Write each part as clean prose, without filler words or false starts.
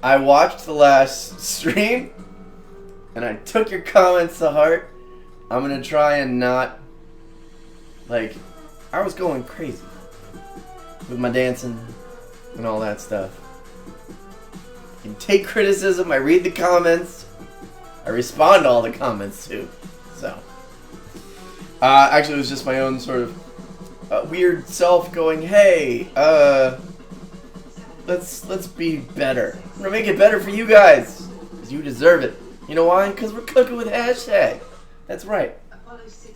I watched the last stream, and I took your comments to heart. I'm gonna try and not, like, I was going crazy with my dancing and all that stuff. I can take criticism, I read the comments, I respond to all the comments too. So, actually it was just my own sort of weird self going, hey, let's be better. I'm gonna make it better for you guys, because you deserve it. You know why? Because we're cooking with hashtag. That's right.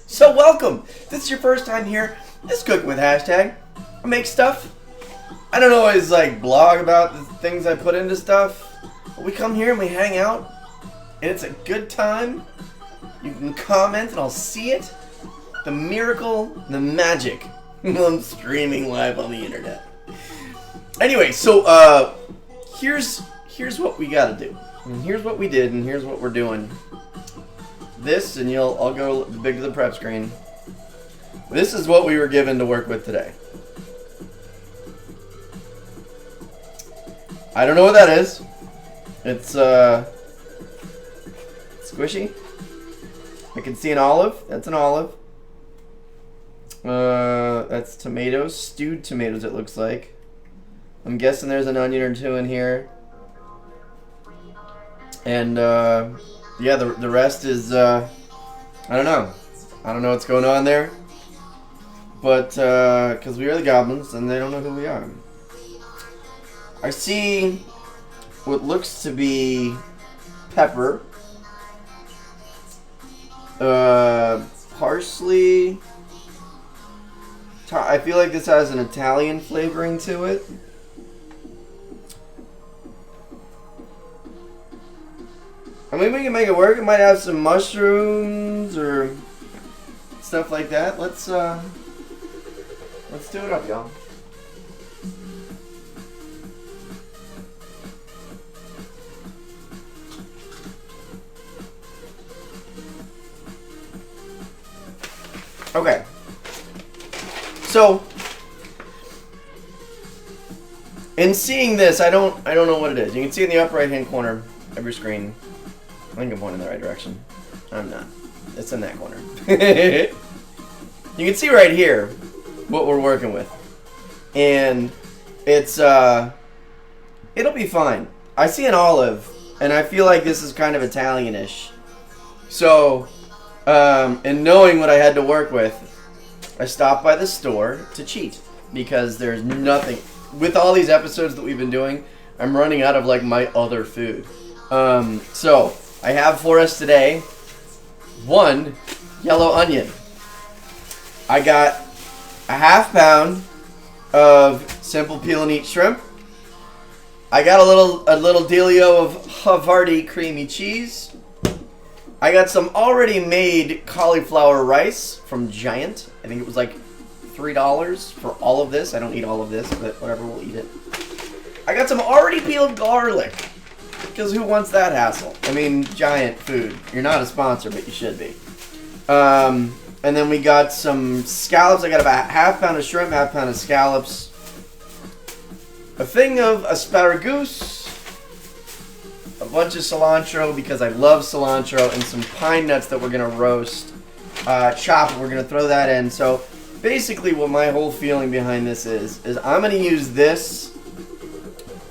So welcome. If this is your first time here, this is Cooking with Hashtag. I make stuff. I don't always like blog about the things I put into stuff, but we come here and we hang out, and it's a good time. You can comment and I'll see it. The miracle, the magic. I'm streaming live on the internet. Anyway, so here's what we gotta do. And here's what we did, and here's what we're doing. This, and I'll go big to the prep screen. This is what we were given to work with today. I don't know what that is. It's squishy. I can see an olive. That's an olive. That's tomatoes, stewed tomatoes it looks like. I'm guessing there's an onion or two in here. And yeah, the rest is I don't know. I don't know what's going on there. But because we are the goblins and they don't know who we are. I see what looks to be pepper, parsley. I feel like this has an Italian flavoring to it. I mean, we can make it work. It might have some mushrooms or stuff like that. Let's do it up, y'all. Okay. So, in seeing this, I don't know what it is. You can see in the upper right-hand corner of your screen. I think I'm pointing in the right direction. I'm not. It's in that corner. You can see right here what we're working with. And it's, it'll be fine. I see an olive, and I feel like this is kind of Italian-ish. So, in knowing what I had to work with, I stopped by the store to cheat. Because there's nothing. With all these episodes that we've been doing, I'm running out of, like, my other food. So, I have for us today 1 yellow onion. I got a ½ pound of simple peel and eat shrimp. I got a little dealio of Havarti creamy cheese. I got some already made cauliflower rice from Giant. I think it was like $3 for all of this. I don't eat all of this, but whatever, we'll eat it. I got some already peeled garlic. Because who wants that hassle? I mean, Giant food. You're not a sponsor, but you should be. And then we got some scallops. I got about ½ pound of shrimp, ½ pound of scallops. A thing of asparagus. A bunch of cilantro, because I love cilantro. And some pine nuts that we're going to roast. Chop, we're going to throw that in. So, basically what my whole feeling behind this is I'm going to use this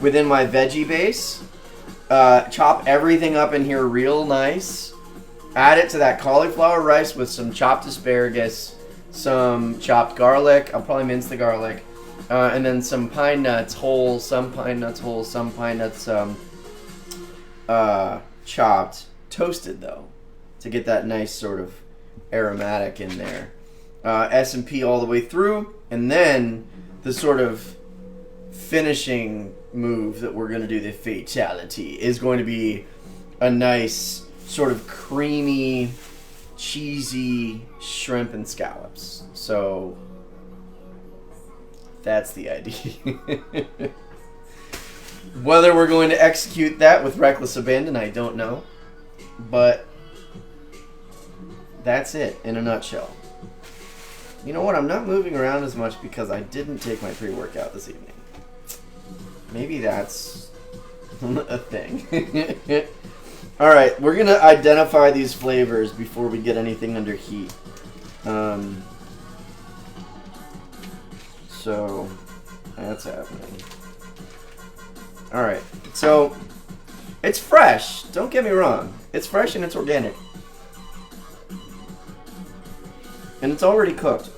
within my veggie base. Chop everything up in here real nice. Add it to that cauliflower rice with some chopped asparagus, some chopped garlic. I'll probably mince the garlic. And then some pine nuts whole, some pine nuts whole, some pine nuts chopped. Toasted, though, to get that nice sort of aromatic in there. S&P all the way through. And then the sort of finishing move that we're going to do, the fatality, is going to be a nice sort of creamy, cheesy shrimp and scallops. So that's the idea. Whether we're going to execute that with reckless abandon, I don't know. But that's it in a nutshell. You know what? I'm not moving around as much because I didn't take my pre-workout this evening. Maybe that's A thing. Alright, we're going to identify these flavors before we get anything under heat. So, that's happening. Alright, so, it's fresh. Don't get me wrong. It's fresh and it's organic. And it's already cooked.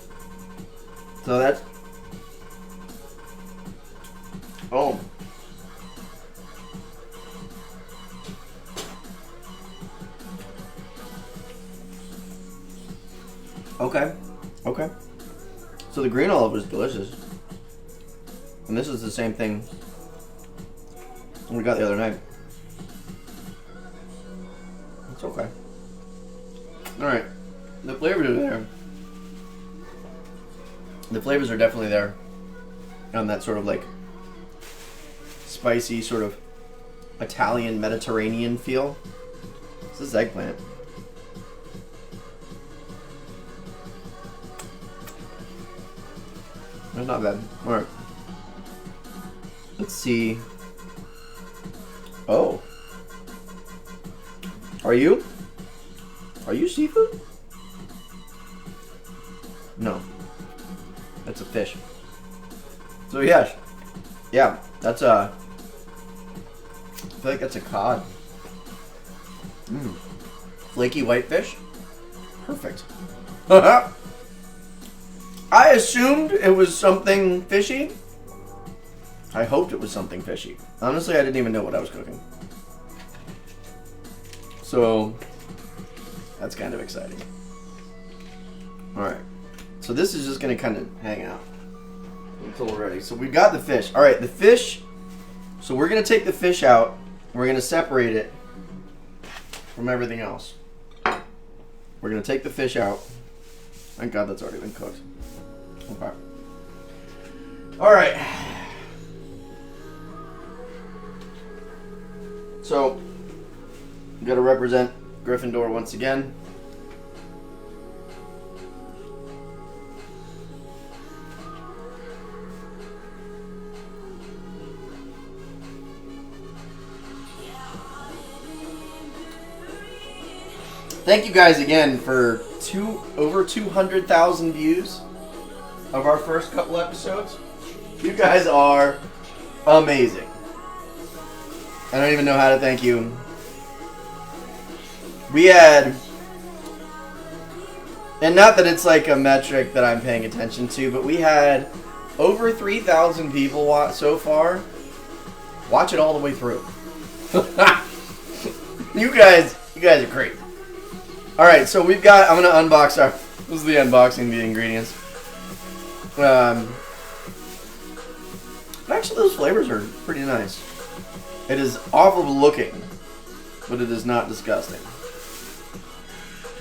So that's... Oh. Okay. Okay. So the green olive was delicious. And this is the same thing we got the other night. It's okay. Alright. The flavors are there. The flavors are definitely there. On that sort of like spicy, sort of Italian, Mediterranean feel. This is eggplant. That's not bad. Alright. Let's see. Oh. Are you seafood? No. That's a fish. So yes. Yeah, that's a... I feel like that's a cod. Flaky white fish? Perfect. I assumed it was something fishy. I hoped it was something fishy. Honestly, I didn't even know what I was cooking. So, that's kind of exciting. Alright. So this is just going to kind of hang out until we're ready. So we've got the fish. Alright, the fish. So we're going to take the fish out. We're going to separate it from everything else. We're going to take the fish out. Thank God that's already been cooked. Okay. Alright. So, we got to represent Gryffindor once again. Thank you guys again for over 200,000 views of our first couple episodes. You guys are amazing. I don't even know how to thank you. We had, and not that it's like a metric that I'm paying attention to, but we had over 3,000 people so far watch it all the way through. You guys are great. All right, so we've got. I'm gonna unbox our. This is the unboxing, the ingredients. Actually, those flavors are pretty nice. It is awful looking, but it is not disgusting.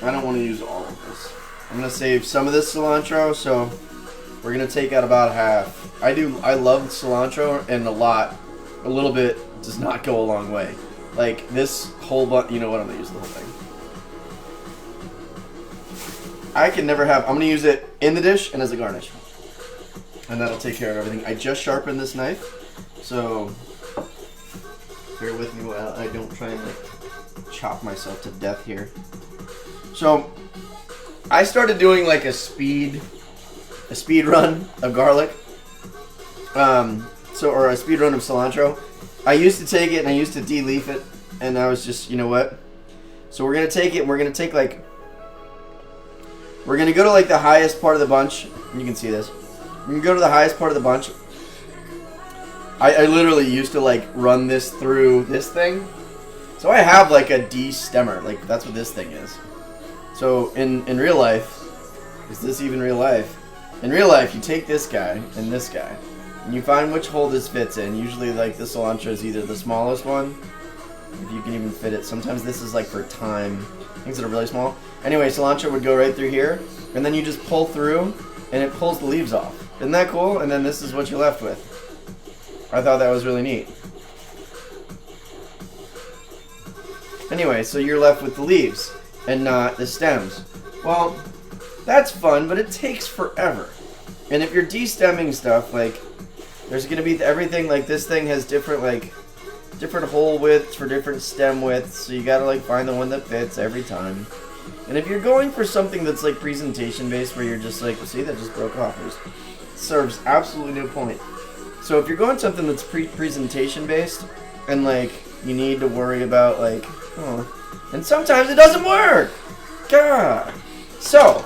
I don't want to use all of this. I'm gonna save some of this cilantro, so we're gonna take out about half. I love cilantro, and a little bit does not go a long way. Like this whole bunch. You know what? I'm gonna use the whole thing. I can never have... I'm going to use it in the dish and as a garnish. And that'll take care of everything. I just sharpened this knife, so bear with me while I don't try and chop myself to death here. So, I started doing like a speed run of garlic. Or a speed run of cilantro. I used to take it and I used to de-leaf it, and I was just, you know what? So we're going to take it and we're going to take like... We're going to go to like the highest part of the bunch. You can see this. We're going to go to the highest part of the bunch. I literally used to like run this through this thing. So I have like a de-stemmer. Like that's what this thing is. So in real life, is this even real life? In real life, you take this guy and this guy. And you find which hole this fits in. Usually like the cilantro is either the smallest one, if you can even fit it. Sometimes this is like for thyme, things that are really small. Anyway, cilantro would go right through here, and then you just pull through, and it pulls the leaves off. Isn't that cool? And then this is what you're left with. I thought that was really neat. Anyway, so you're left with the leaves, and not the stems. Well, that's fun, but it takes forever. And if you're de-stemming stuff, like, there's going to be everything, like this thing has different different hole widths for different stem widths, so you gotta like find the one that fits every time. And if you're going for something that's like presentation based, where you're just like, see, that just broke off. It serves absolutely no point. So if you're going something that's presentation based, and like you need to worry about like, oh, and sometimes it doesn't work. God. So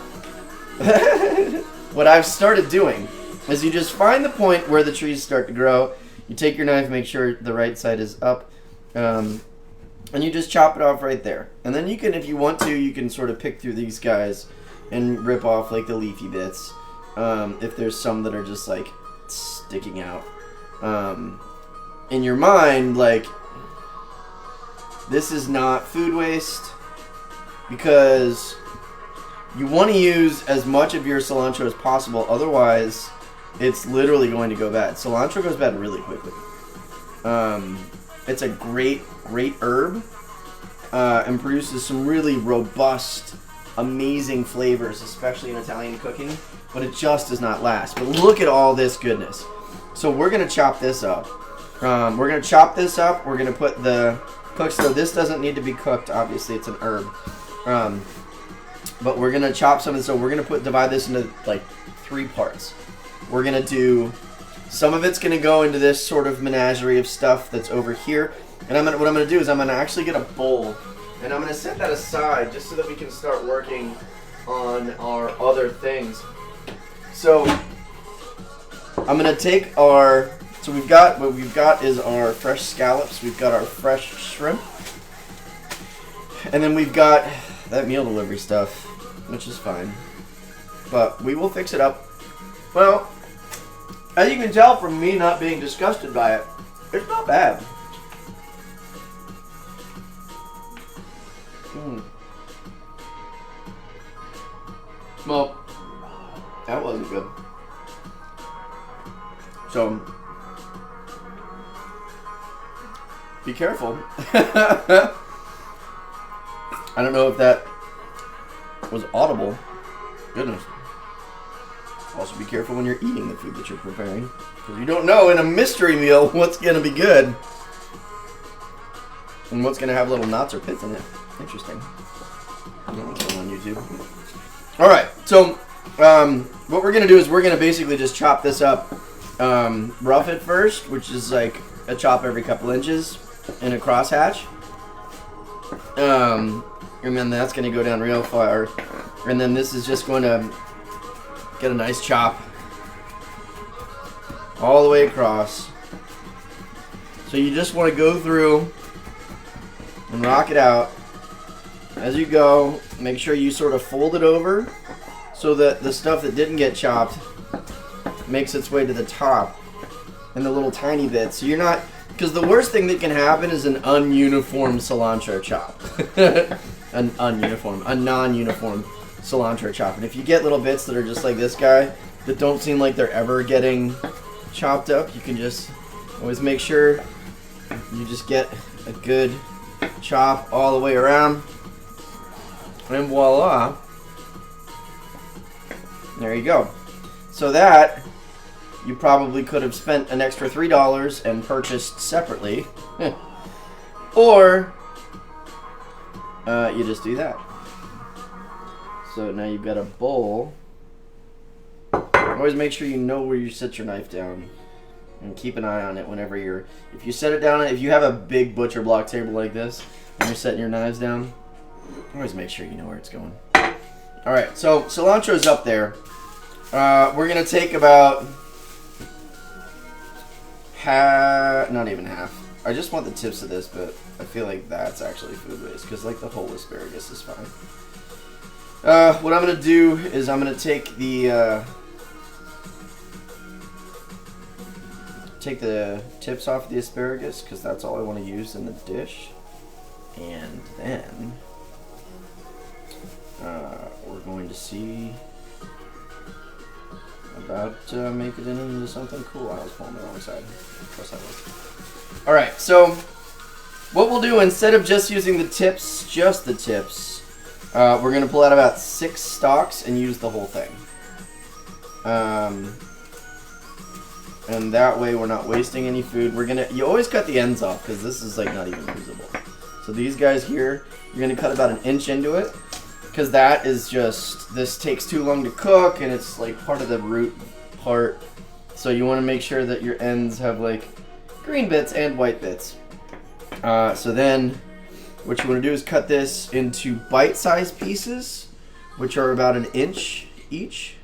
what I've started doing is you just find the point where the trees start to grow. You take your knife, make sure the right side is up, and you just chop it off right there. And then you can, if you want to, you can sort of pick through these guys and rip off like the leafy bits, if there's some that are just like sticking out. In your mind, like, this is not food waste, because you want to use as much of your cilantro as possible, otherwise it's literally going to go bad. Cilantro goes bad really quickly. It's a great herb, and produces some really robust, amazing flavors, especially in Italian cooking, but it just does not last. But look at all this goodness. So we're going to chop this up. We're going to chop this up. We're going to put the cook. So this doesn't need to be cooked, obviously, it's an herb. But we're going to chop some of this. So we're going to divide this into like 3 parts. We're going to do, some of it's going to go into this sort of menagerie of stuff that's over here. And what I'm going to do is I'm going to actually get a bowl, and I'm going to set that aside just so that we can start working on our other things. So I'm going to take our, so what we've got is our fresh scallops, we've got our fresh shrimp, and then we've got that meal delivery stuff, which is fine. But we will fix it up. Well, as you can tell from me not being disgusted by it, it's not bad. Well, that wasn't good. So, be careful. I don't know if that was audible. Goodness. Also be careful when you're eating the food that you're preparing, because you don't know in a mystery meal what's going to be good and what's going to have little knots or pits in it. Interesting. I don't know what's going on YouTube. Alright, so what we're going to do is we're going to basically just chop this up. Rough it first, which is like a chop every couple inches in a crosshatch. And then that's going to go down real far. And then this is just going to get a nice chop all the way across. So you just want to go through and rock it out. As you go, make sure you sort of fold it over so that the stuff that didn't get chopped makes its way to the top in the little tiny bits. So you're not, because the worst thing that can happen is an ununiform cilantro chop. a non-uniform cilantro chop. And if you get little bits that are just like this guy that don't seem like they're ever getting chopped up, you can just always make sure you just get a good chop all the way around. And voila. There you go. So that you probably could have spent an extra $3 and purchased separately. Or you just do that. So now you've got a bowl. Always make sure you know where you set your knife down. And keep an eye on it whenever if you set it down, if you have a big butcher block table like this, and you're setting your knives down, always make sure you know where it's going. Alright, so cilantro's up there. We're going to take about half, not even half. I just want the tips of this, but I feel like that's actually food waste, because like the whole asparagus is fine. What I'm going to do is I'm going to take the tips off the asparagus, because that's all I want to use in the dish. And then we're going to see about making it into something cool. I was pulling the wrong side. Of course I was. Alright, so what we'll do, instead of just using the tips, we're going to pull out about 6 stalks and use the whole thing. And that way we're not wasting any food. You always cut the ends off because this is like not even usable. So these guys here, you're gonna cut about 1 inch into it because that is just, this takes too long to cook and it's like part of the root part. So you want to make sure that your ends have like green bits and white bits. So then what you want to do is cut this into bite-sized pieces, which are about 1 inch each.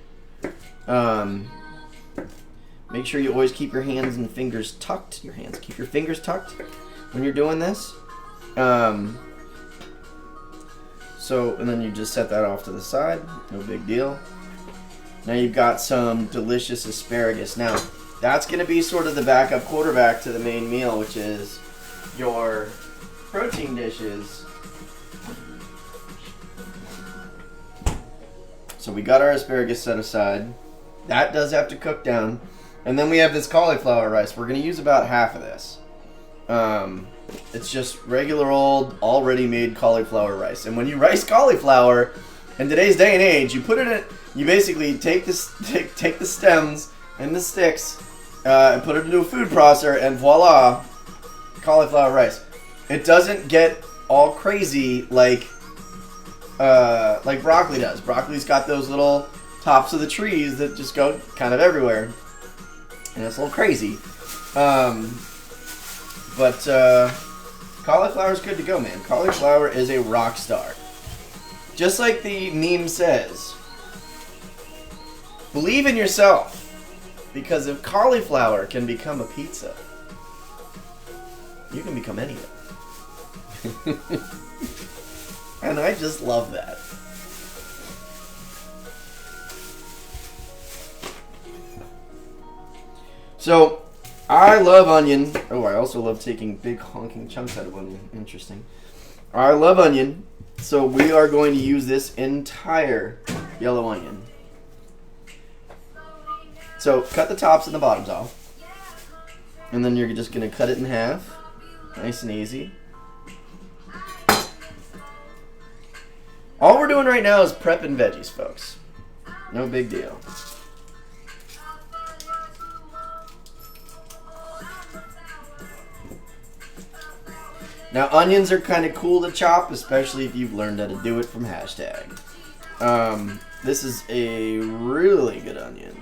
Make sure you always keep your hands and fingers tucked. Keep your fingers tucked when you're doing this. And then you just set that off to the side. No big deal. Now you've got some delicious asparagus. Now, that's going to be sort of the backup quarterback to the main meal, which is your protein dishes. So we got our asparagus set aside. That does have to cook down. And then we have this cauliflower rice. We're going to use about half of this. It's just regular old, already made cauliflower rice. And when you rice cauliflower, in today's day and age, you put it in, you basically take the stems and the sticks and put it into a food processor, and voila, cauliflower rice. It doesn't get all crazy like broccoli does. Broccoli's got those little tops of the trees that just go kind of everywhere. And it's a little crazy. But cauliflower's good to go, man. Cauliflower is a rock star. Just like the meme says, believe in yourself. Because if cauliflower can become a pizza, you can become anything. And I just love that. So, I love onion. Oh, I also love taking big honking chunks out of onion. Interesting. I love onion. So we are going to use this entire yellow onion. So cut the tops and the bottoms off. And then you're just going to cut it in half. Nice and easy. All we're doing right now is prepping veggies, folks. No big deal. Now, onions are kind of cool to chop, especially if you've learned how to do it from hashtag. This is a really good onion.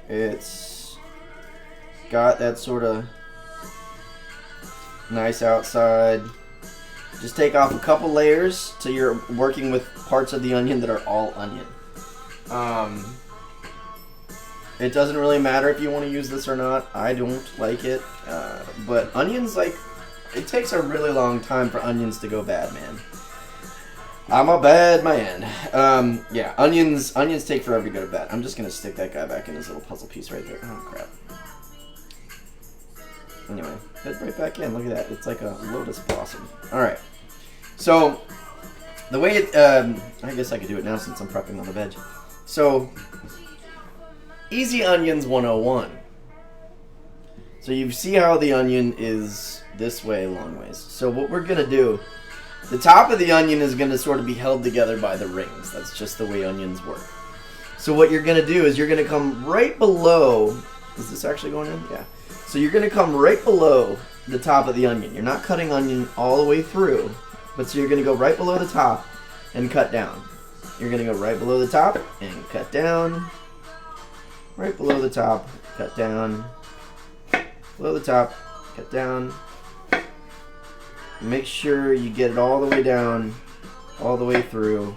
It's got that sort of nice outside. Just take off a couple layers till you're working with parts of the onion that are all onion. It doesn't really matter if you want to use this or not. I don't like it. But onions, like, it takes a really long time for onions to go bad, man. I'm a bad man. Yeah, onions take forever to go to bad. I'm just going to stick that guy back in his little puzzle piece right there. Oh, crap. Anyway, fit right back in. Look at that. It's like a lotus blossom. Alright. So, the way it... I guess I could do it now since I'm prepping on the veg. So, Easy Onions 101. So you see how the onion is this way long ways. So what we're going to do, the top of the onion is going to sort of be held together by the rings. That's just the way onions work. So what you're going to do is you're going to come right below, is this actually going in? Yeah. So you're going to come right below the top of the onion. You're not cutting onion all the way through, but so you're going to go right below the top and cut down. You're going to go right below the top and cut down. Right below the top, cut down. Below the top, cut down. Make sure you get it all the way down, all the way through.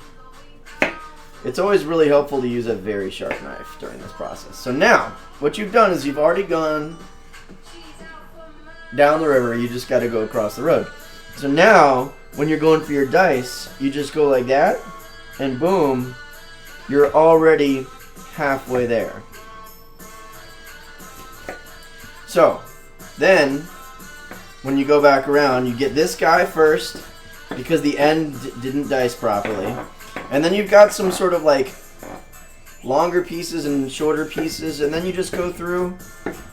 It's always really helpful to use a very sharp knife during this process. So now, what you've done is you've already gone down the river. You just got to go across the road. So now, when you're going for your dice, you just go like that, and boom, you're already halfway there. So, then, when you go back around, you get this guy first, because the end didn't dice properly. And then you've got some sort of like longer pieces and shorter pieces, and then you just go through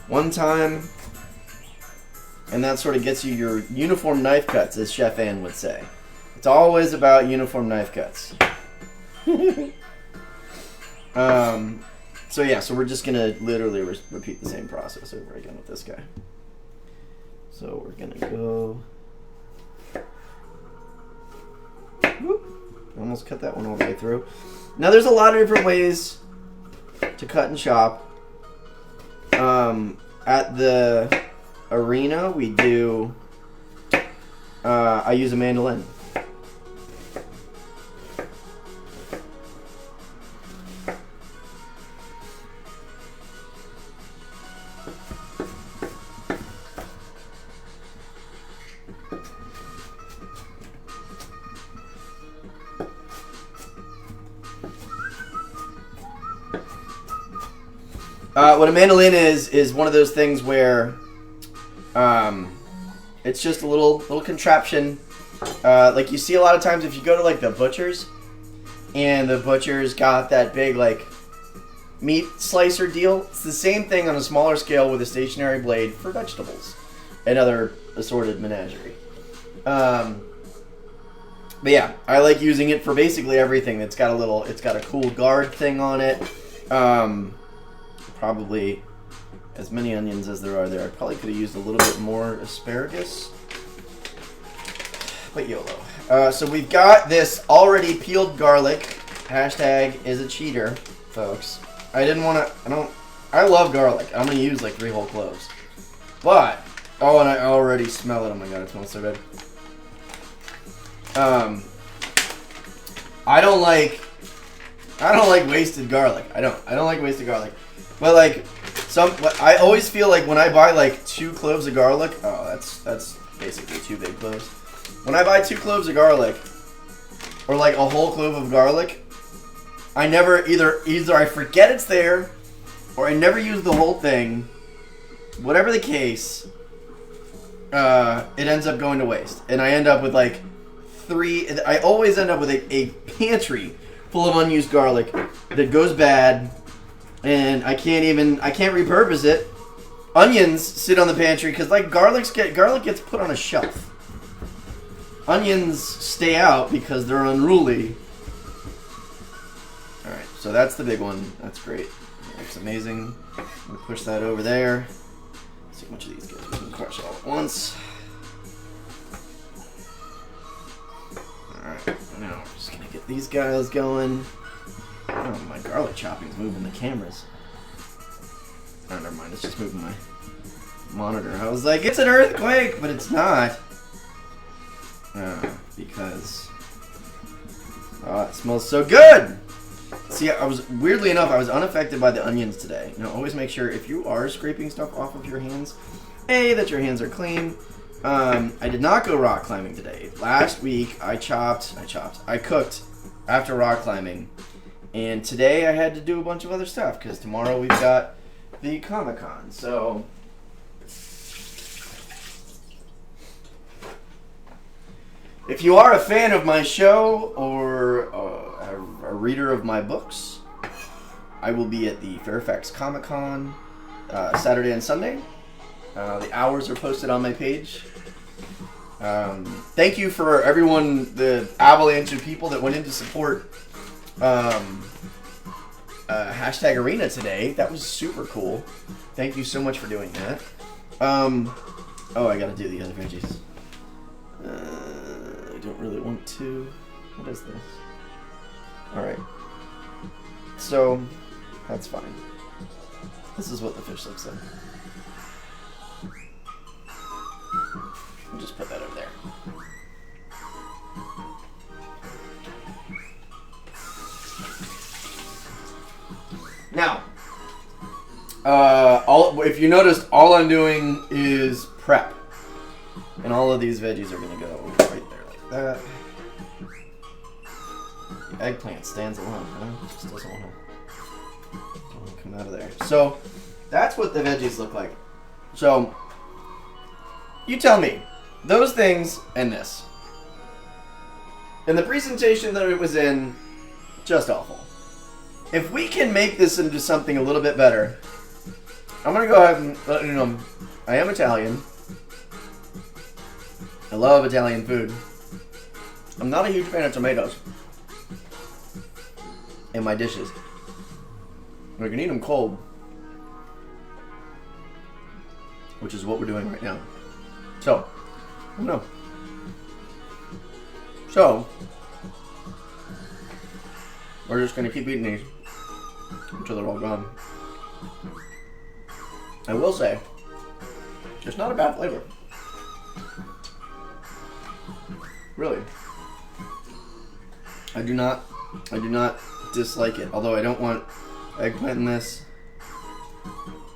one time, and that sort of gets you your uniform knife cuts, as Chef Ann would say. It's always about uniform knife cuts. So yeah, so we're just gonna literally repeat the same process over again with this guy. So we're gonna go. Whoop, almost cut that one all the way through. Now there's a lot of different ways to cut and chop. At the arena, we do. I use a mandolin. What a mandolin is one of those things where it's just a little contraption. Like you see a lot of times if you go to like the butcher's, and the butcher's got that big like meat slicer deal. It's the same thing on a smaller scale with a stationary blade for vegetables and other assorted menagerie. But yeah, I like using it for basically everything. It's got a cool guard thing on it. Probably as many onions as there are there. I probably could have used a little bit more asparagus, but YOLO. So we've got this already peeled garlic. Hashtag is a cheater, folks. I love garlic. I'm gonna use like 3 whole cloves. But, oh, and I already smell it. Oh my god, it smells so good. I don't like wasted garlic. I don't like wasted garlic. But like I always feel like when I buy like 2 cloves of garlic, oh, that's basically 2 big cloves. When I buy 2 cloves of garlic, or like a whole clove of garlic, I never either I forget it's there, or I never use the whole thing. Whatever the case, it ends up going to waste, and I end up with like 3. I always end up with a pantry full of unused garlic that goes bad. And I can't repurpose it. Onions sit on the pantry because like garlic gets put on a shelf. Onions stay out because they're unruly. All right, so that's the big one. That's great. Looks amazing. We'll push that over there. Let's see how much of these guys we can crush all at once. All right, now we're just gonna get these guys going. Oh, my garlic chopping's moving the cameras. Oh, never mind. It's just moving my monitor. I was like, it's an earthquake, but it's not. Because... oh, it smells so good! See, weirdly enough, I was unaffected by the onions today. Now, always make sure, if you are scraping stuff off of your hands, A, that your hands are clean. I did not go rock climbing today. Last week, I cooked after rock climbing. And today I had to do a bunch of other stuff because tomorrow we've got the Comic-Con. So if you are a fan of my show or a reader of my books, I will be at the Fairfax Comic-Con Saturday and Sunday. The hours are posted on my page. Thank you for everyone, the avalanche of people that went in to support hashtag arena today. That was super cool. Thank you so much for doing that. Oh, I gotta do the other veggies. I don't really want to. What is this? Alright. So, that's fine. This is what the fish looks like. I'll just put that over there. Now, if you noticed, all I'm doing is prep. And all of these veggies are going to go right there like that. The eggplant stands alone, huh? It just doesn't want to come out of there. So, that's what the veggies look like. So, you tell me, those things and this. And the presentation that it was in, just awful. If we can make this into something a little bit better, I'm going to go ahead and let you know, I am Italian. I love Italian food. I'm not a huge fan of tomatoes in my dishes. We can eat them cold, which is what we're doing right now. So, I don't know. So, we're just going to keep eating these until they're all gone. I will say, it's not a bad flavor. Really. I do not dislike it. Although I don't want eggplant in this.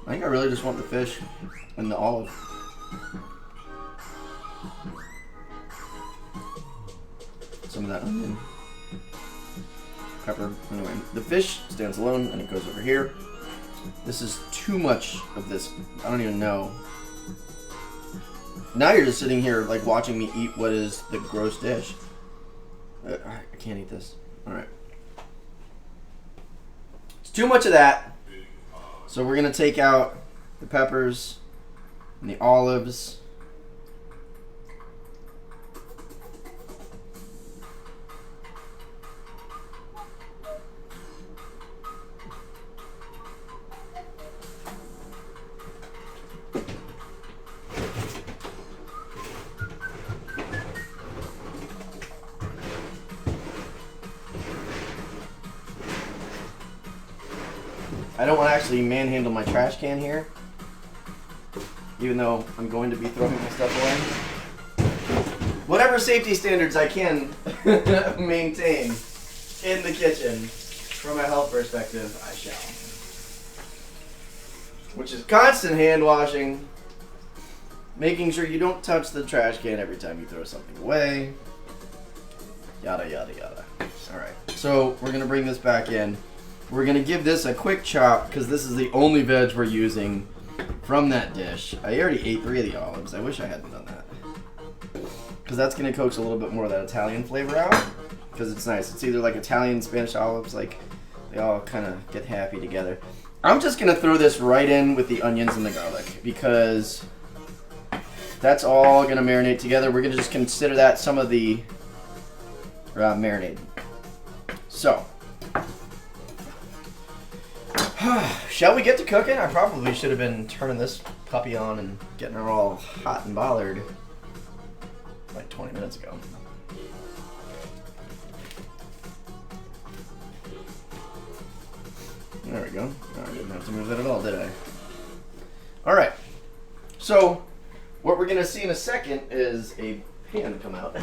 I think I really just want the fish and the olive. Some of that onion. Pepper. Anyway, the fish stands alone and it goes over here. This is too much of this. I don't even know. Now you're just sitting here like watching me eat what is the gross dish. I can't eat this. Alright. It's too much of that. So we're going to take out the peppers and the olives. I don't want to actually manhandle my trash can here, even though I'm going to be throwing my stuff away. Whatever safety standards I can maintain in the kitchen from a health perspective, I shall. Which is constant hand washing, making sure you don't touch the trash can every time you throw something away, yada yada yada. Alright, so we're going to bring this back in. We're going to give this a quick chop because this is the only veg we're using from that dish. I already ate 3 of the olives. I wish I hadn't done that. Because that's going to coax a little bit more of that Italian flavor out. Because it's nice. It's either like Italian, Spanish olives. Like, they all kind of get happy together. I'm just going to throw this right in with the onions and the garlic. Because that's all going to marinate together. We're going to just consider that some of the marinade. So. Shall we get to cooking? I probably should have been turning this puppy on and getting her all hot and bothered like 20 minutes ago. There we go. Oh, I didn't have to move that at all, did I? Alright. So, what we're going to see in a second is a pan come out.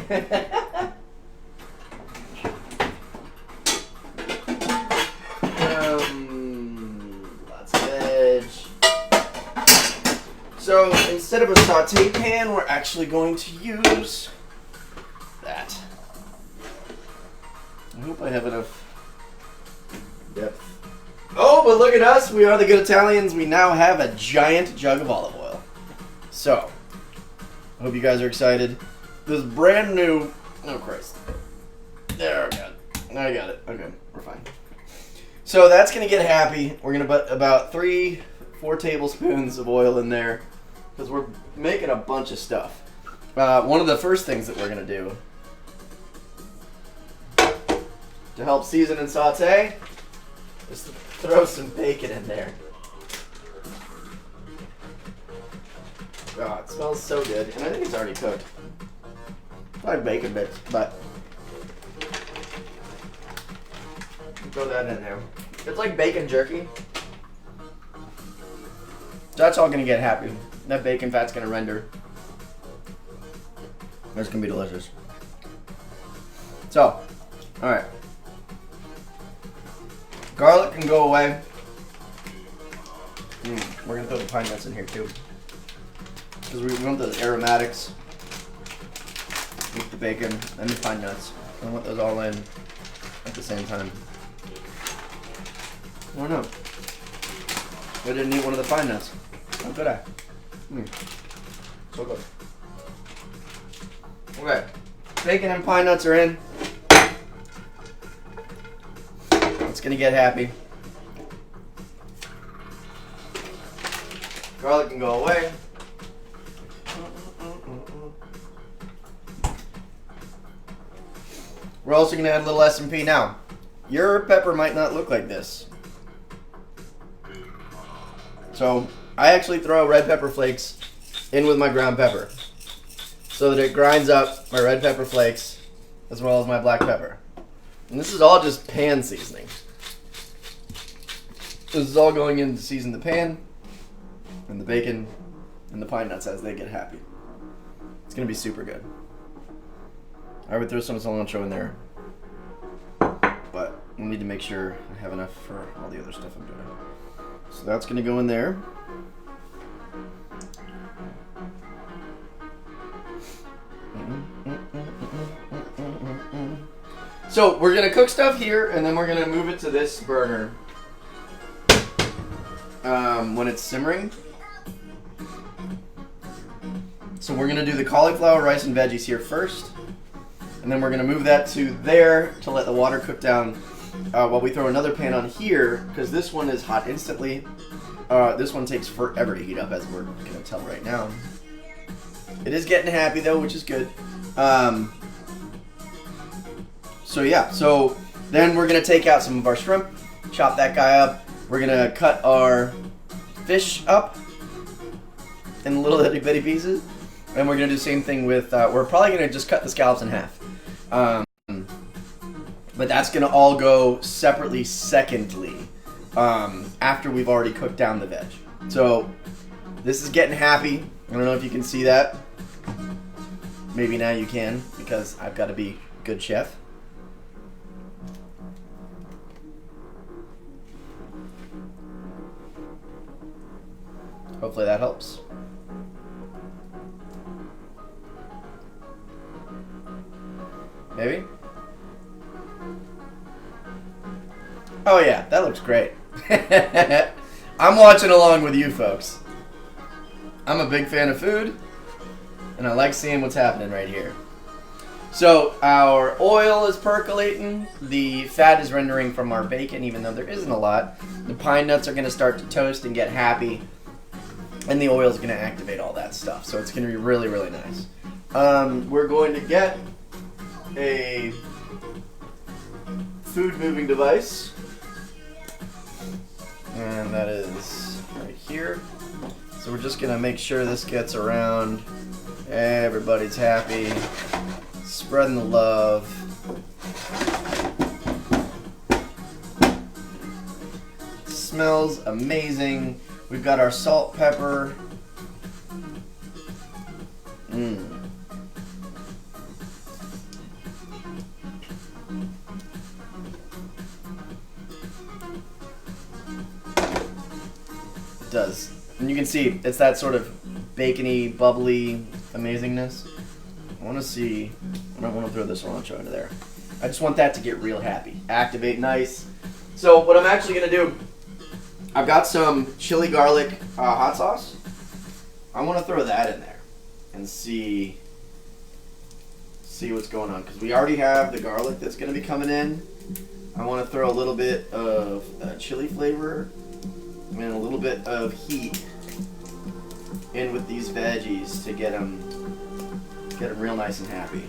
So instead of a saute pan, we're actually going to use that. I hope I have enough depth. Oh, but look at us. We are the good Italians. We now have a giant jug of olive oil. So, I hope you guys are excited. This brand new... Oh, Christ. There we go. I got it. Okay, we're fine. So that's going to get happy. We're going to put about 3-4 tablespoons of oil in there. Because we're making a bunch of stuff. One of the first things that we're going to do to help season and saute is to throw some bacon in there. Oh, it smells so good. And I think it's already cooked. It's like bacon bits, but throw that in there. It's like bacon jerky. So that's all going to get happy. That bacon fat's going to render. That's going to be delicious. So, alright. Garlic can go away. We're going to throw the pine nuts in here too. Because we want those aromatics with the bacon and the pine nuts. I want those all in at the same time. I don't know. I didn't eat one of the pine nuts. How could I? So good. Okay. Bacon and pine nuts are in. It's gonna get happy. Garlic can go away. We're also gonna add a little S&P now. Your pepper might not look like this. So I actually throw red pepper flakes in with my ground pepper so that it grinds up my red pepper flakes as well as my black pepper. And this is all just pan seasoning. This is all going in to season the pan and the bacon and the pine nuts as they get happy. It's going to be super good. I would throw some cilantro in there, but I need to make sure I have enough for all the other stuff I'm doing. So that's going to go in there. So we're going to cook stuff here, and then we're going to move it to this burner when it's simmering. So we're going to do the cauliflower, rice, and veggies here first. And then we're going to move that to there to let the water cook down while we throw another pan on here, because this one is hot instantly. This one takes forever to heat up, as we're going to tell right now. It is getting happy, though, which is good. So yeah, so then we're going to take out some of our shrimp, chop that guy up. We're going to cut our fish up in little itty bitty pieces. And we're going to do the same thing with, we're probably going to just cut the scallops in half. But that's going to all go separately secondly after we've already cooked down the veg. So this is getting happy. I don't know if you can see that. Maybe now you can, because I've got to be a good chef. Hopefully that helps. Maybe? Oh yeah, that looks great. I'm watching along with you folks. I'm a big fan of food, and I like seeing what's happening right here. So our oil is percolating, the fat is rendering from our bacon, even though there isn't a lot. The pine nuts are going to start to toast and get happy, and the oil is going to activate all that stuff. So it's going to be really, really nice. We're going to get a food moving device, and that is right here. So we're just gonna make sure this gets around, everybody's happy, spreading the love. It smells amazing. We've got our salt, pepper. Does. And you can see it's that sort of bacony, bubbly amazingness. I want to see, I don't want to throw this cilantro into there. I just want that to get real happy. Activate nice. So what I'm actually going to do, I've got some chili garlic hot sauce. I want to throw that in there and see what's going on, because we already have the garlic that's going to be coming in. I want to throw a little bit of chili flavor and a little bit of heat in with these veggies to get them real nice and happy.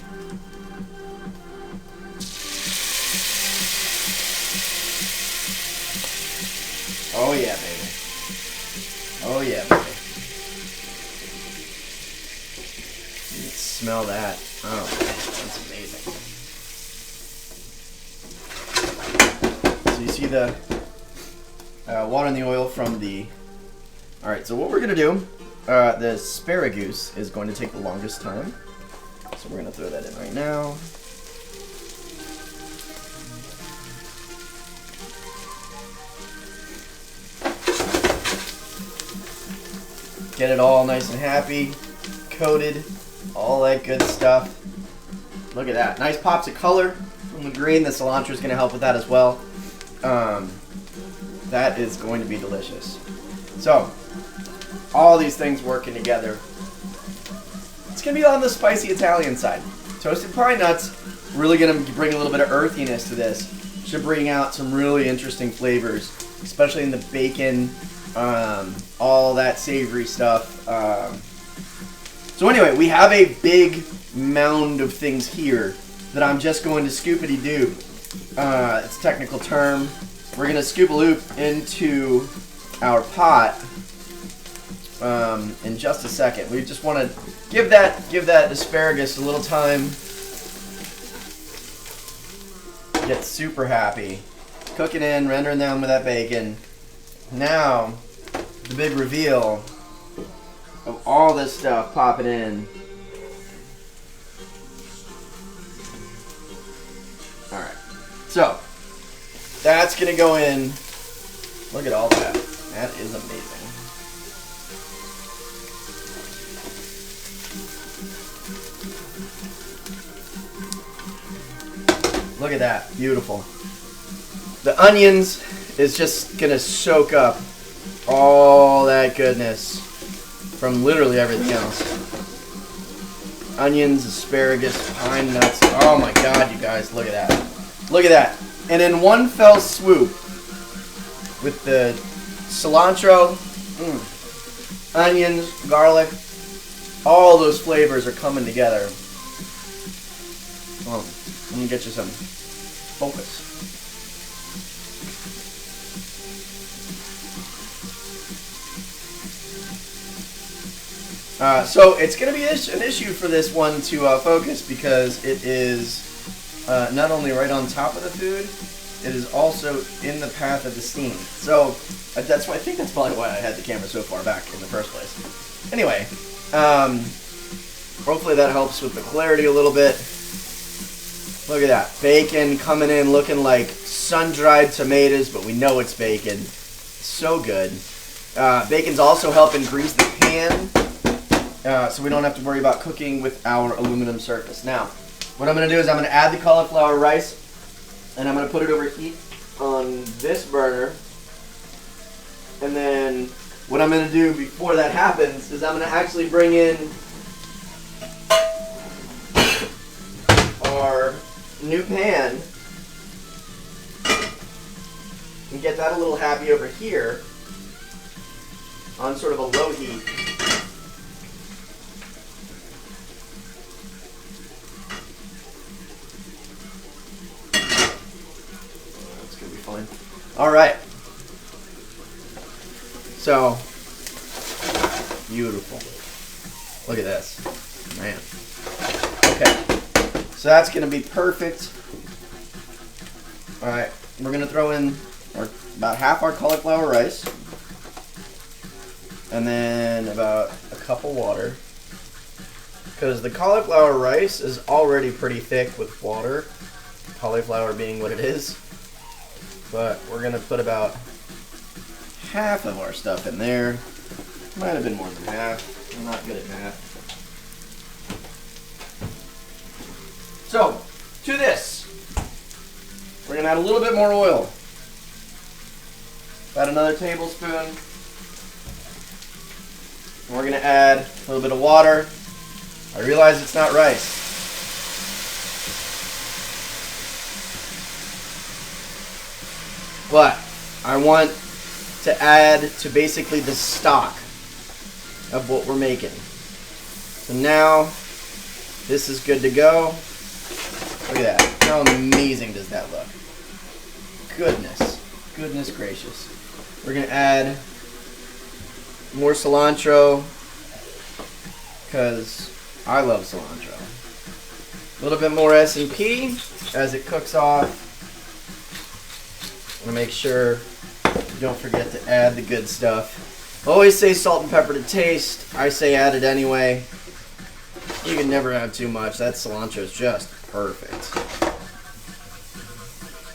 Oh yeah, baby. Oh yeah, baby. You can smell that. Oh, that's amazing. So you see the water and the oil from the... Alright, so what we're going to do, the asparagus is going to take the longest time. So we're going to throw that in right now. Get it all nice and happy, coated, all that good stuff. Look at that. Nice pops of color from the green. The cilantro is going to help with that as well. That is going to be delicious. So, all these things working together. It's going to be on the spicy Italian side. Toasted pine nuts, really going to bring a little bit of earthiness to this. Should bring out some really interesting flavors, especially in the bacon, all that savory stuff. So anyway, we have a big mound of things here that I'm just going to scoopity-doo. It's a technical term. We're going to scoop a loop into our pot, in just a second. We just want to give that asparagus a little time. Get super happy. Cook it in, rendering them with that bacon. Now, the big reveal of all this stuff popping in. Alright. So, that's going to go in. Look at all that. That is amazing. Look at that. Beautiful. The onions is just going to soak up all that goodness from literally everything else. Onions, asparagus, pine nuts. Oh my god, you guys. Look at that. Look at that. And in one fell swoop, with the cilantro, onions, garlic, all those flavors are coming together. Oh, let me get you some focus. So it's going to be an issue for this one to focus because it is not only right on top of the food, it is also in the path of the steam. So that's why I think that's probably why I had the camera so far back in the first place. Anyway, hopefully that helps with the clarity a little bit. Look at that. Bacon coming in looking like sun-dried tomatoes, but we know it's bacon. So good. Bacon's also helping grease the pan, so we don't have to worry about cooking with our aluminum surface. Now, what I'm going to do is I'm going to add the cauliflower rice, and I'm going to put it over heat on this burner. And then what I'm going to do before that happens is I'm going to actually bring in our new pan and get that a little happy over here on sort of a low heat. That's going to be fine. All right. So, beautiful. Look at this. Man. Okay. So that's going to be perfect. All right. We're going to throw in about half our cauliflower rice. And then about a cup of water. Because the cauliflower rice is already pretty thick with water. Cauliflower being what it is. But we're going to put about half of our stuff in there. Might have been more than half. I'm not good at math. So, to this, we're going to add a little bit more oil. About another tablespoon. And we're going to add a little bit of water. I realize it's not rice. But I want to add to basically the stock of what we're making. So now this is good to go. Look at that. How amazing does that look? Goodness gracious. We're going to add more cilantro because I love cilantro. A little bit more S&P as it cooks off. I'm going to make sure you don't forget to add the good stuff. Always say salt and pepper to taste. I say add it anyway. You can never have too much. That cilantro is just perfect.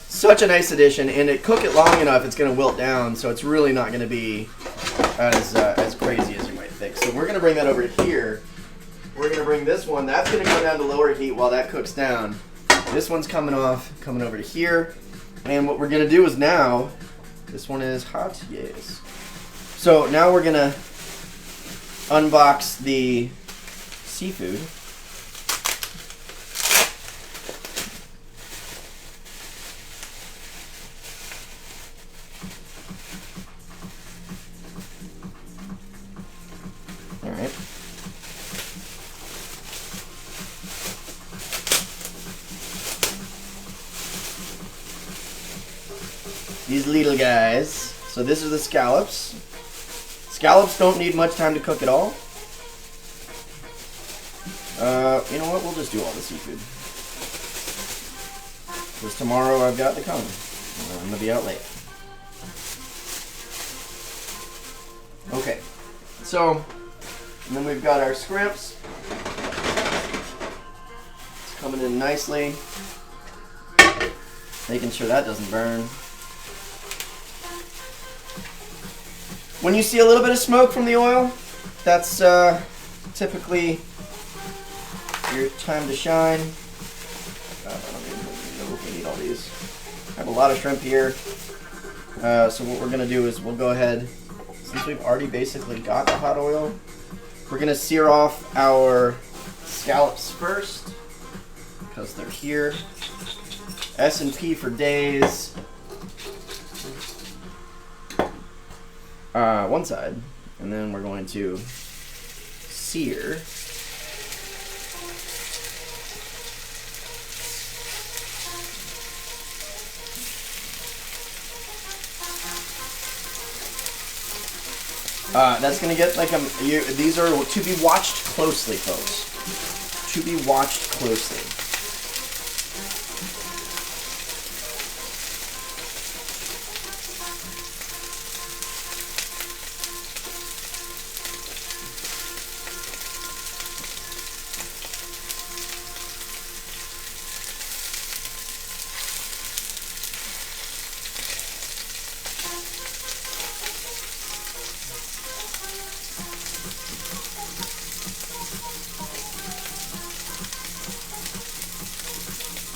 Such a nice addition, and cook it long enough, it's going to wilt down, so it's really not going to be as crazy as you might think. So we're going to bring that over here. We're going to bring this one. That's going to go down to lower heat while that cooks down. This one's coming over to here. And what we're going to do is now, this one is hot, yes. So now we're going to unbox the seafood. All right. These little guys. So this is the scallops. Scallops don't need much time to cook at all. You know what? We'll just do all the seafood. Because tomorrow I've got to come. I'm going to be out late. Okay. So, and then we've got our scrimps. It's coming in nicely. Making sure that doesn't burn. When you see a little bit of smoke from the oil, that's typically your time to shine. I don't even know if we need all these. I have a lot of shrimp here. So what we're going to do is we'll go ahead, since we've already basically got the hot oil, we're going to sear off our scallops first, because they're here. S&P for days. One side. And then we're going to sear. That's going to get like these are to be watched closely, folks. To be watched closely.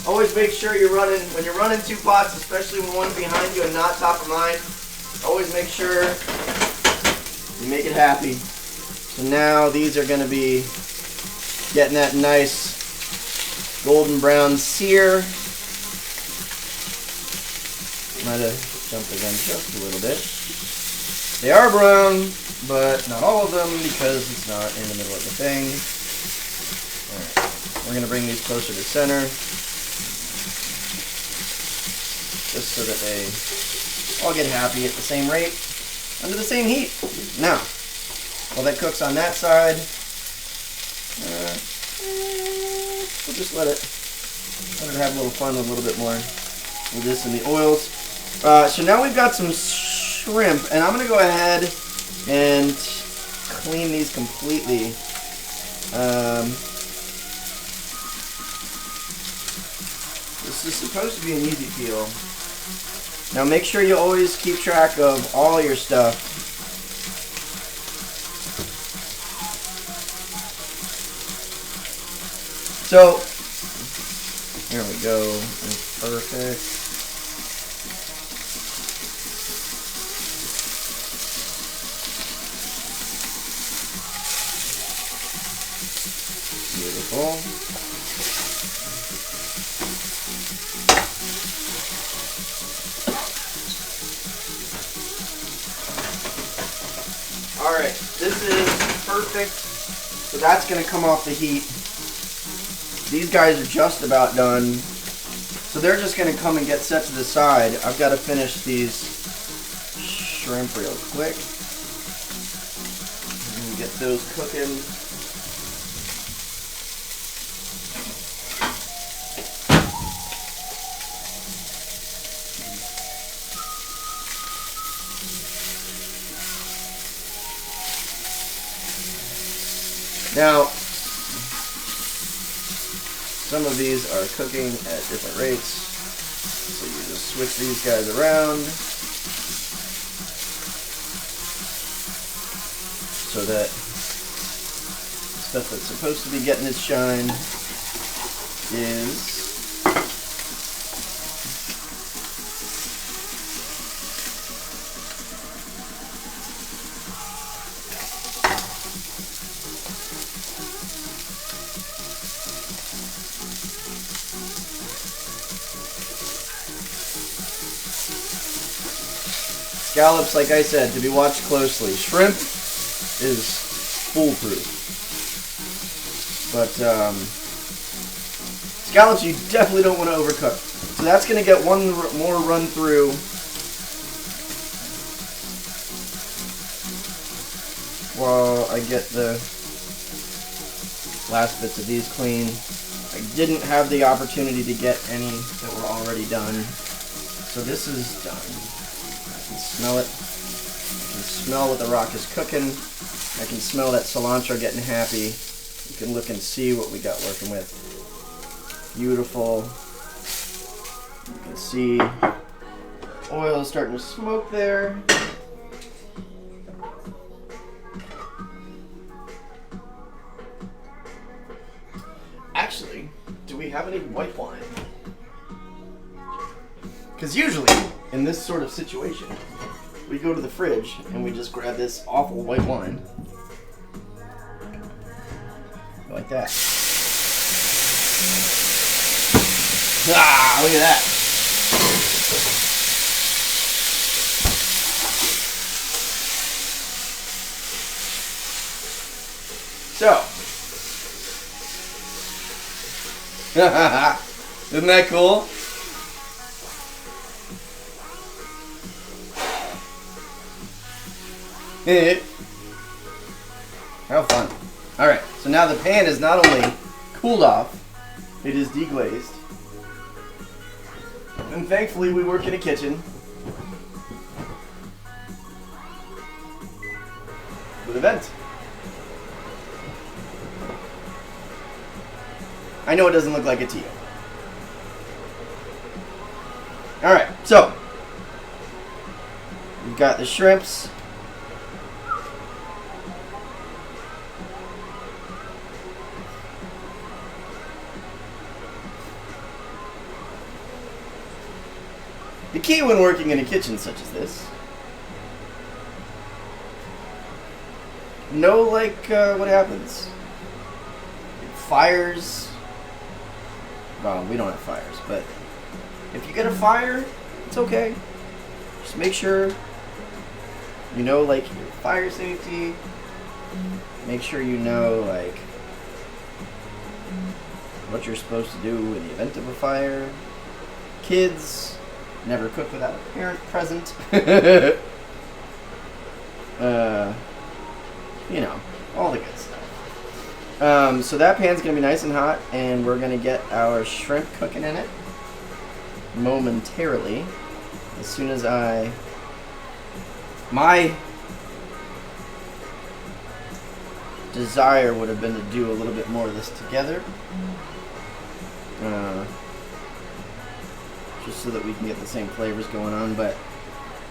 Always make sure when you're running two pots, especially when one's behind you and not top of mind, always make sure you make it happy. So now these are going to be getting that nice golden brown sear. Might have jumped the gun just a little bit. They are brown, but not all of them because it's not in the middle of the thing. Alright, we're going to bring these closer to center. Just so that they all get happy at the same rate, under the same heat. Now, while that cooks on that side, we'll just let it have a little fun with a little bit more of this in the oils. So now we've got some shrimp, and I'm going to go ahead and clean these completely. This is supposed to be an easy peel. Now make sure you always keep track of all your stuff. So, here we go. That's perfect. Beautiful. Alright, this is perfect. So that's going to come off the heat. These guys are just about done. So they're just going to come and get set to the side. I've got to finish these shrimp real quick. And get those cooking. Now, some of these are cooking at different rates, so you just switch these guys around so that stuff that's supposed to be getting its shine is scallops, like I said, to be watched closely. Shrimp is foolproof. But scallops you definitely don't want to overcook. So that's going to get one more run through. while I get the last bits of these clean. I didn't have the opportunity to get any that were already done. So this is done. I can smell it. I can smell what the rock is cooking. I can smell that cilantro getting happy. You can look and see what we got working with. Beautiful. You can see oil is starting to smoke there. Actually, do we have any white wine? Because usually, in this sort of situation, we go to the fridge and we just grab this awful white wine. Like that. Ah, look at that. So. Isn't that cool? How fun. Alright, so now the pan is not only cooled off, it is deglazed. And thankfully we work in a kitchen with a vent. I know it doesn't look like it to you. Alright, so we've got the shrimps. The key when working in a kitchen such as this, know what happens. Fires. Well, we don't have fires, but if you get a fire, it's okay. Just make sure you know your fire safety. Make sure you know what you're supposed to do in the event of a fire. Kids, never cook without a parent present. You know, all the good stuff. So that pan's going to be nice and hot, and we're going to get our shrimp cooking in it momentarily. As soon as my desire would have been to do a little bit more of this together. Just so that we can get the same flavors going on, but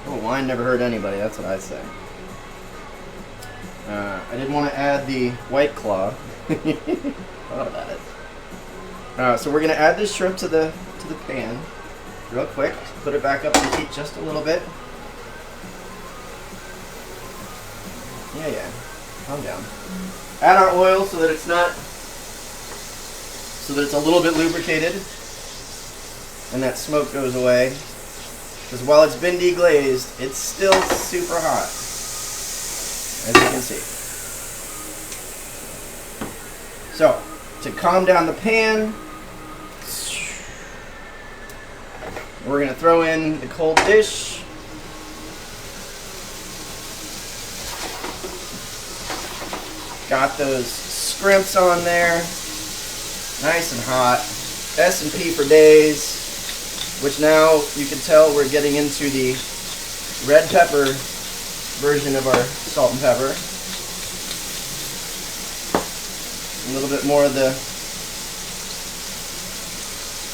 wine never hurt anybody, that's what I say. I did want to add the White Claw. Thought about it. So we're going to add this shrimp to the pan real quick. Put it back up to heat just a little bit. Yeah. Calm down. Add our oil so that it's a little bit lubricated and that smoke goes away. Because while it's been deglazed, it's still super hot, as you can see. So, to calm down the pan, we're going to throw in the cold dish. Got those scrimps on there, nice and hot. S&P for days, which now you can tell we're getting into the red pepper version of our salt and pepper. A little bit more of the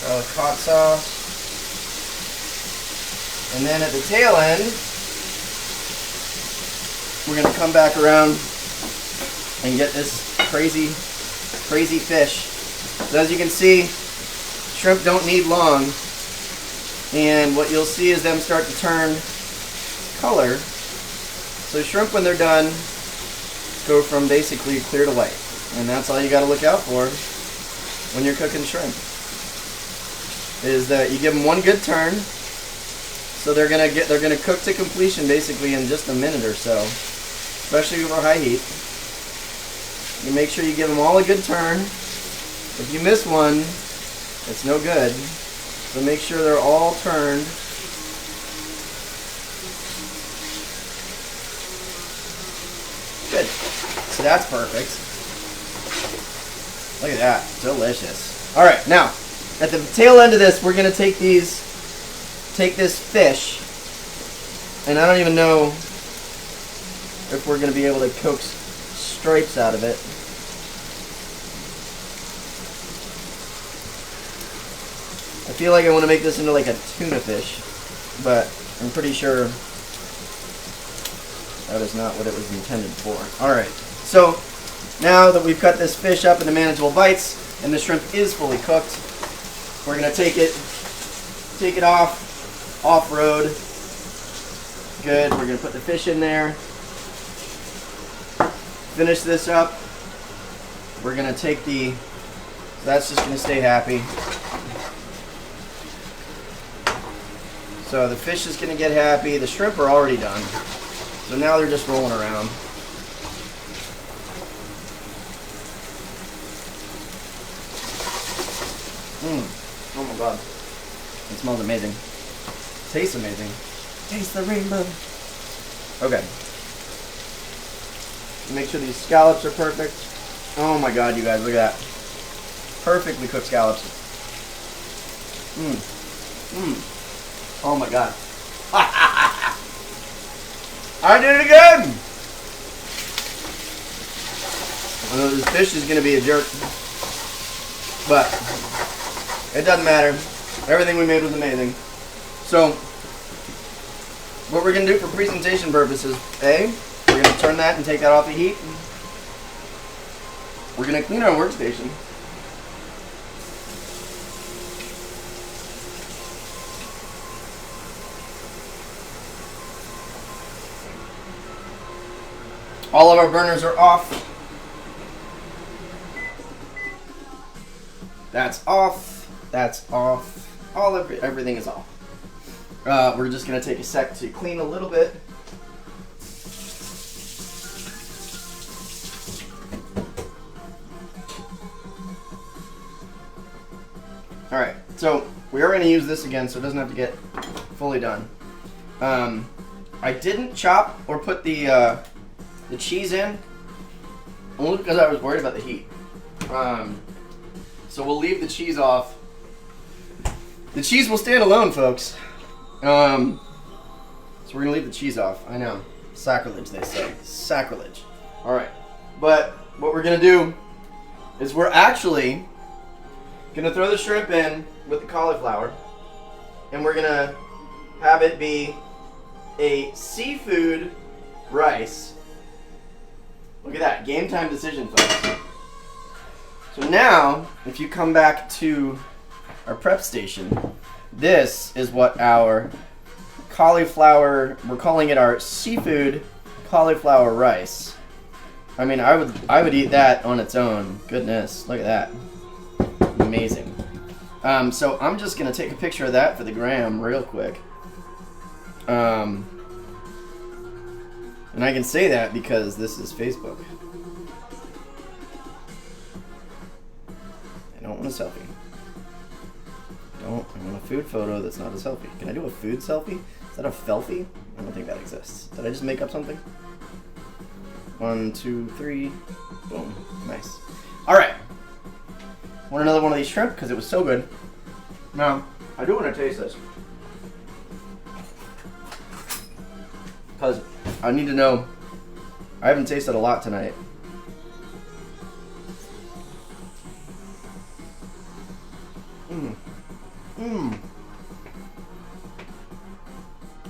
garlic hot sauce. And then at the tail end, we're going to come back around and get this crazy fish. So as you can see, shrimp don't need long. And what you'll see is them start to turn color. So shrimp, when they're done, go from basically clear to white. And that's all you got to look out for when you're cooking shrimp. Is that you give them one good turn. So they're gonna cook to completion basically in just a minute or so, especially over high heat. You make sure you give them all a good turn. If you miss one, it's no good. So make sure they're all turned. Good. So that's perfect. Look at that. Delicious. All right, now, at the tail end of this, we're going to take this fish, and I don't even know if we're going to be able to coax stripes out of it. I feel like I want to make this into like a tuna fish, but I'm pretty sure that is not what it was intended for. Alright, so now that we've cut this fish up into manageable bites and the shrimp is fully cooked, we're going to take it off-road. Good, we're going to put the fish in there. Finish this up. We're going to take so that's just going to stay happy. So the fish is going to get happy. The shrimp are already done. So now they're just rolling around. Oh my god. It smells amazing. Tastes amazing. Taste the rainbow. Okay. Make sure these scallops are perfect. Oh my god, you guys, look at that. Perfectly cooked scallops. Oh my god. I did it again! I know this fish is going to be a jerk, but it doesn't matter. Everything we made was amazing. So, what we're going to do for presentation purposes, we're going to turn that and take that off the heat. We're going to clean our workstation. All of our burners are off. That's off. That's off. Everything is off. We're just going to take a sec to clean a little bit. Alright, so we are going to use this again so it doesn't have to get fully done. I didn't chop or put the cheese in, only because I was worried about the heat. So we'll leave the cheese off. The cheese will stand alone, folks. So we're going to leave the cheese off. I know. Sacrilege, they say. Sacrilege. Alright. But what we're going to do is we're actually going to throw the shrimp in with the cauliflower. And we're going to have it be a seafood rice. Look at that. Game time decision, folks. So now, if you come back to our prep station, this is what our cauliflower, we're calling it our seafood cauliflower rice. I mean, I would eat that on its own. Goodness, look at that. Amazing. So I'm just going to take a picture of that for the gram real quick. And I can say that because this is Facebook. I don't want a selfie. I want a food photo that's not a selfie. Can I do a food selfie? Is that a felfie? I don't think that exists. Did I just make up something? 1, 2, 3. Boom. Nice. Alright. Want another one of these shrimp because it was so good. Now, I do want to taste this. Because I need to know. I haven't tasted a lot tonight.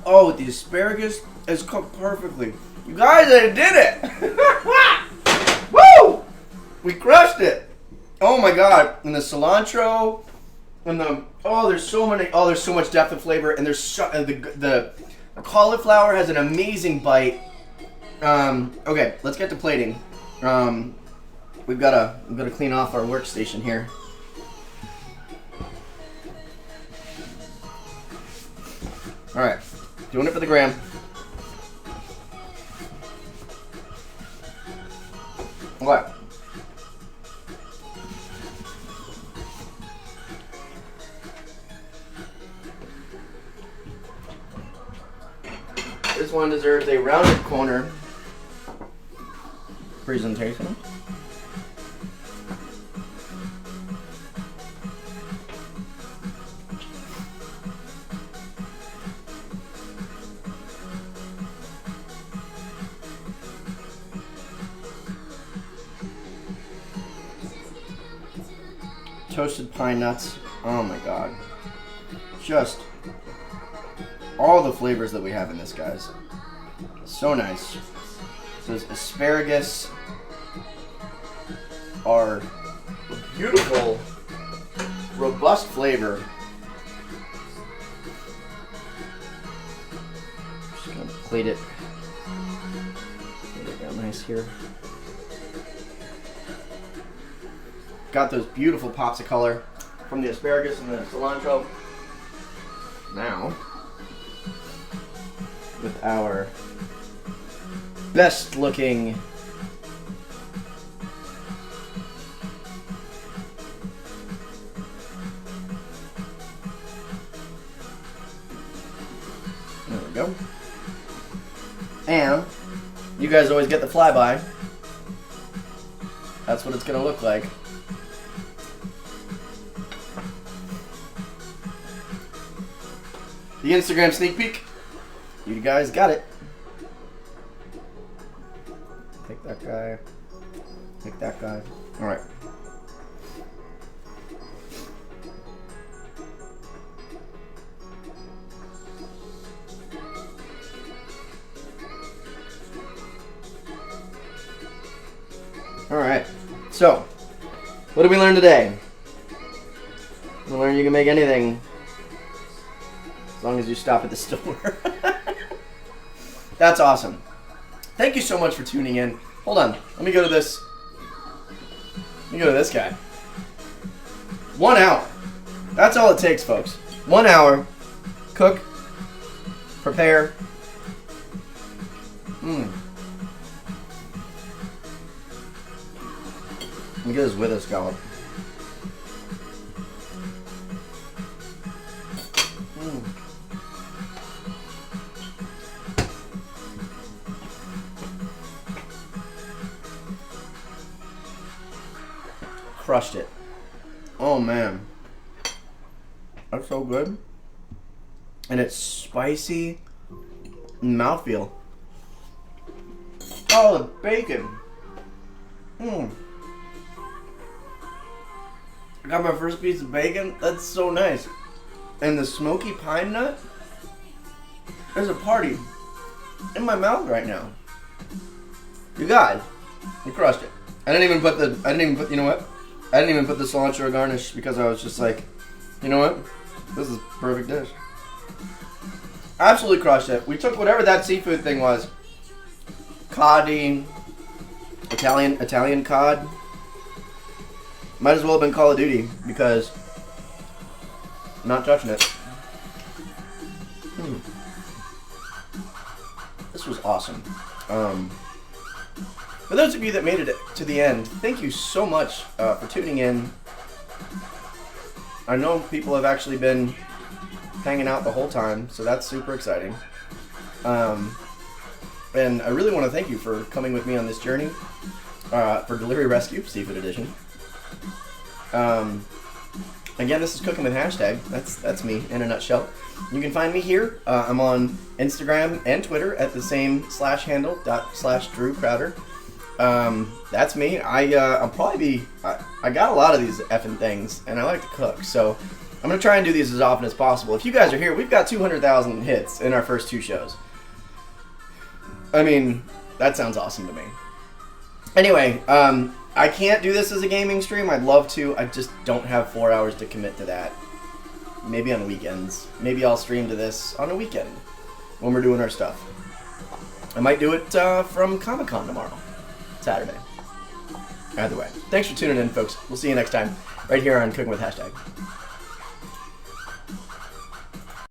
Oh, the asparagus is cooked perfectly. You guys, I did it! Woo! We crushed it. Oh my god! And the cilantro, and there's so much depth of flavor, and there's the cauliflower has an amazing bite. Okay, let's get to plating. We've got to clean off our workstation here. All right, doing it for the gram. Okay. This one deserves a rounded corner. presentation. Toasted pine nuts. Oh my god. Just all the flavors that we have in this, guys. So nice. Those asparagus are beautiful, robust flavor. Just gonna plate it. Get it down nice here. Got those beautiful pops of color from the asparagus and the cilantro. Now, with our best looking there we go. And you guys always get the flyby. That's what it's gonna look like. The Instagram sneak peek. You guys got it. Take that guy. Take that guy. Alright. Alright. So, what did we learn today? We learned you can make anything as long as you stop at the store. That's awesome. Thank you so much for tuning in. Hold on. Let me go to this. Let me go to this guy. 1 hour. That's all it takes, folks. 1 hour. Cook. Prepare. Let me get this with a scallop. Crushed it. Oh man. That's so good. And it's spicy mouthfeel. Oh, the bacon. I got my first piece of bacon. That's so nice. And the smoky pine nut. There's a party in my mouth right now. You guys, we crushed it. I didn't even put, you know what? I didn't even put the cilantro garnish because I was just like, you know what? This is a perfect dish. Absolutely crushed it. We took whatever that seafood thing was. Coddy, Italian cod. Might as well have been Call of Duty because I'm not touching it. This was awesome. For those of you that made it to the end, thank you so much for tuning in. I know people have actually been hanging out the whole time, so that's super exciting. And I really want to thank you for coming with me on this journey for Delivery Rescue, Seafood Edition. Again, this is Cooking with Hashtag. That's me in a nutshell. You can find me here. I'm on Instagram and Twitter at the same /handle /Drew Crowder. That's me. I got a lot of these effing things, and I like to cook, so I'm gonna try and do these as often as possible. If you guys are here, we've got 200,000 hits in our first 2 shows. I mean, that sounds awesome to me. Anyway, I can't do this as a gaming stream. I'd love to. I just don't have 4 hours to commit to that. Maybe on weekends. Maybe I'll stream to this on a weekend when we're doing our stuff. I might do it from Comic-Con tomorrow, Saturday. Either way. Thanks for tuning in, folks. We'll see you next time right here on Cooking with Hashtag.